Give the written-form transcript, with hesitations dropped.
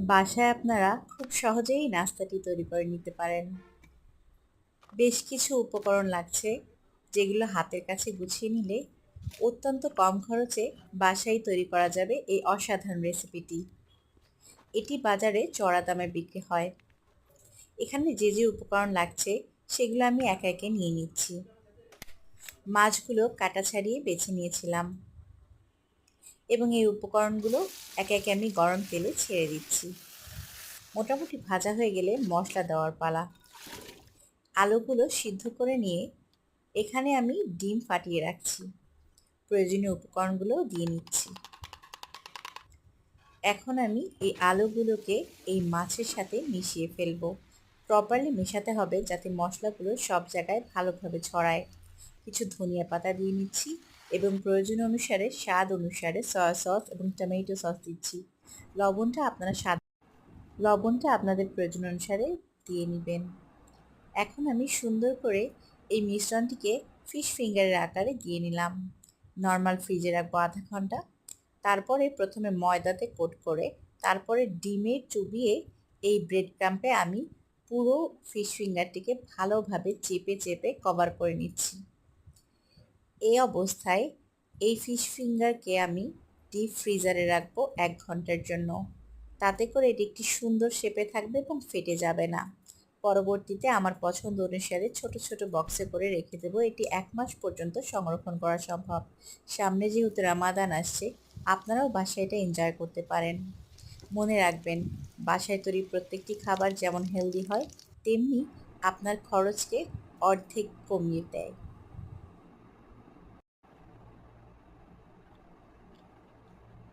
বাসায় আপনারা খুব সহজেই নাস্তাটি তৈরি করে নিতে পারেন। বেশ কিছু উপকরণ লাগছে, যেগুলো হাতের কাছে গুছিয়ে নিলে অত্যন্ত কম খরচে বাসায় তৈরি করা যাবে এই অসাধারণ রেসিপিটি। এটি বাজারে চড়া দামে বিক্রি হয়। এখানে যে যে উপকরণ লাগছে সেগুলো আমি একে একে নিয়ে নিচ্ছি। মাছগুলো কাটা ছাড়িয়ে বেছে নিয়েছিলাম এবং এই উপকরণগুলো একে একে আমি গরম তেলে ছেড়ে দিচ্ছি। মোটামুটি ভাজা হয়ে গেলে মশলা দেওয়ার পালা। আলুগুলো সিদ্ধ করে নিয়ে এখানে আমি ডিম ফাটিয়ে রাখছি। প্রয়োজনীয় উপকরণগুলো দিয়ে নিচ্ছি। এখন আমি এই আলুগুলোকে এই মাছের সাথে মিশিয়ে ফেলবো। প্রপারলি মেশাতে হবে যাতে মশলাগুলো সব জায়গায় ভালোভাবে ছড়ায়। কিছু ধনিয়া পাতা দিয়ে নিচ্ছি এবং প্রয়োজন অনুসারে স্বাদ অনুসারে সয়া সস এবং টমেটো সস দিচ্ছি। লবণটা আপনাদের প্রয়োজন অনুসারে দিয়ে নেবেন। এখন আমি সুন্দর করে এই মিশ্রণটিকে ফিশ ফিঙ্গারের আকারে দিয়ে নিলাম। নর্মাল ফ্রিজে রাখবো আধা ঘন্টা। তারপরে প্রথমে ময়দাতে কোট করে তারপরে ডিমে চুবিয়ে এই ব্রেড ক্রাম্পে আমি পুরো ফিশ ফিঙ্গারটিকে ভালোভাবে চেপে চেপে কভার করে নিচ্ছি। এই অবস্থায় এই ফিশ ফিঙ্গারকে আমি ডিপ ফ্রিজারে রাখবো 1 ঘন্টার জন্য। তাতে করে এটি একটি সুন্দর শেপে থাকবে এবং ফেটে যাবে না। পরবর্তীতে আমার পছন্দ অনুসারে ছোট ছোট বক্সে করে রেখে দেবো। এটি 1 মাস পর্যন্ত সংরক্ষণ করা সম্ভব। সামনে যেহেতু রামাদান আসছে, আপনারাও বাসায় এটা এনজয় করতে পারেন। মনে রাখবেন, বাসায় তৈরি প্রত্যেকটি খাবার যেমন হেলদি হয়, তেমনি আপনার খরচকে অর্ধেক কমিয়ে দেয়।